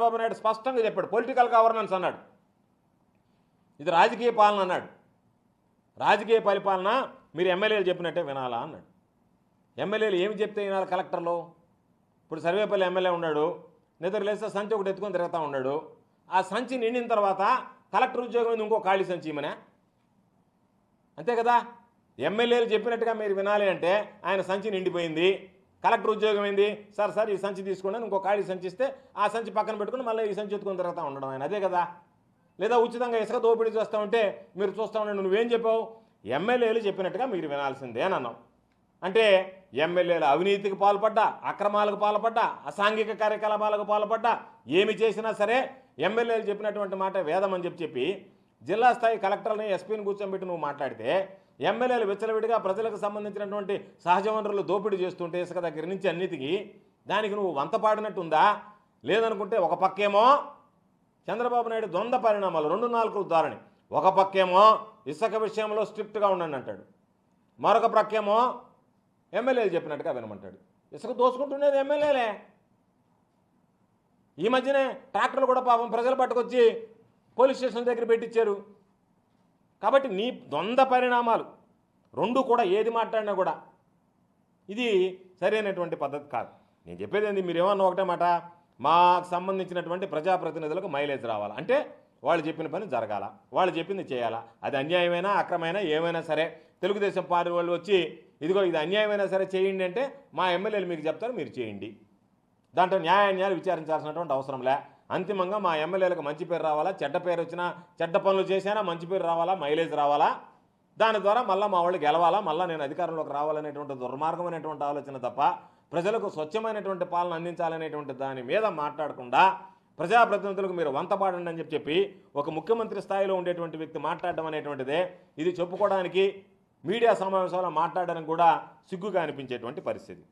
చంద్రబాబు నాయుడు స్పష్టంగా చెప్పాడు. Political governance అన్నాడు, ఇది రాజకీయ పాలన అన్నాడు. రాజకీయ పరిపాలన మీరు ఎమ్మెల్యేలు చెప్పినట్టే వినాలా అన్నాడు. ఎమ్మెల్యేలు ఏమి చెప్తే వినాలి కలెక్టర్లు? ఇప్పుడు సర్వేపల్లి ఎమ్మెల్యే ఉన్నాడు, నిద్రలేస్తే సంచి ఒకటి ఎత్తుకొని తిరుగుతూ ఉన్నాడు. ఆ సంచి నిండిన తర్వాత కలెక్టర్ ఉద్యోగం ఇంకో ఖాళీ సంచి ఇమనే, అంతే కదా. ఎమ్మెల్యేలు చెప్పినట్టుగా మీరు వినాలి అంటే ఆయన సంచి నిండిపోయింది, కలెక్టర్ ఉద్యోగం ఏంది, సార్ ఈ సంచి తీసుకోండి ఇంకో ఖాళీ సంచి ఇస్తే ఆ సంచి పక్కన పెట్టుకుని మళ్ళీ ఈ సంచి ఎత్తుకొని తిరుగుతూ ఉండడం ఆయన, అదే కదా. లేదా ఉచితంగా ఇసుక దోపిడీ చేస్తూ ఉంటే మీరు చూస్తూ ఉండండి, నువ్వేం చెప్పావు? ఎమ్మెల్యేలు చెప్పినట్టుగా మీరు వినాల్సిందే అని అన్నావు. అంటే ఎమ్మెల్యేలు అవినీతికి పాల్పడ్డా, అక్రమాలకు పాల్పడ్డా, అసాంఘిక కార్యకలాపాలకు పాల్పడ్డా, ఏమి చేసినా సరే ఎమ్మెల్యేలు చెప్పినటువంటి మాట వేదం అని చెప్పి జిల్లా స్థాయి కలెక్టర్ని ఎస్పీని కూర్చోబెట్టి నువ్వు మాట్లాడితే ఎమ్మెల్యేలు విచ్చలవిడిగా ప్రజలకు సంబంధించినటువంటి సహజ వనరులు దోపిడీ చేస్తుంటే ఇసుక దగ్గర నుంచి అన్నిటికీ దానికి నువ్వు వంతపాడినట్టుందా? లేదనుకుంటే ఒక పక్కేమో చంద్రబాబు నాయుడు ద్వంద్వ పరిణామాలు, 2-4 ధోరణి. ఒక పక్కేమో ఇసుక విషయంలో స్ట్రిక్ట్గా ఉండండి అంటాడు, మరొక ప్రక్కేమో ఎమ్మెల్యేలు చెప్పినట్టుగా వినమంటాడు. ఇసుక దోసుకుంటున్నది ఎమ్మెల్యేలే. ఈ మధ్యనే ట్రాక్టర్లు కూడా పాపం ప్రజలు పట్టుకొచ్చి పోలీస్ స్టేషన్ దగ్గర పెట్టించారు. కాబట్టి నీ ద్వంద్వ పరిణామాలు రెండు కూడా ఏది మాట్లాడినా కూడా ఇది సరైనటువంటి పద్ధతి కాదు. నేను చెప్పేది ఏంది, మీరేమన్నా ఒకటే మాట, మాకు సంబంధించినటువంటి ప్రజాప్రతినిధులకు మైలేజ్ రావాలా అంటే వాళ్ళు చెప్పిన పని జరగాల, వాళ్ళు చెప్పింది చేయాలా. అది అన్యాయమైనా అక్రమైనా ఏమైనా సరే తెలుగుదేశం పార్టీ వాళ్ళు వచ్చి ఇదిగో ఇది అన్యాయమైనా సరే చేయండి అంటే మా ఎమ్మెల్యేలు మీకు చెప్తారు, మీరు చేయండి. దాంట్లో న్యాయాన్యాయాలు విచారించాల్సినటువంటి అవసరంలే. అంతిమంగా మా ఎమ్మెల్యేలకు మంచి పేరు రావాలా, చెడ్డ పేరు వచ్చినా, చెడ్డ పనులు చేసినా మంచి పేరు రావాలా, మైలేజ్ రావాలా, దాని ద్వారా మళ్ళీ మా వాళ్ళు గెలవాలా, మళ్ళీ నేను అధికారంలోకి రావాలనేటువంటి దుర్మార్గమైనటువంటి ఆలోచన తప్ప ప్రజలకు స్వచ్ఛమైనటువంటి పాలన అందించాలనేటువంటి దాని మీద మాట్లాడకుండా ప్రజాప్రతినిధులకు మీరు వంతపాడండి అని చెప్పి ఒక ముఖ్యమంత్రి స్థాయిలో ఉండేటువంటి వ్యక్తి మాట్లాడడం అనేటువంటిదే ఇది చెప్పుకోవడానికి మీడియా సమావేశాల్లో మాట్లాడడానికి కూడా సిగ్గుగా అనిపించేటువంటి పరిస్థితి.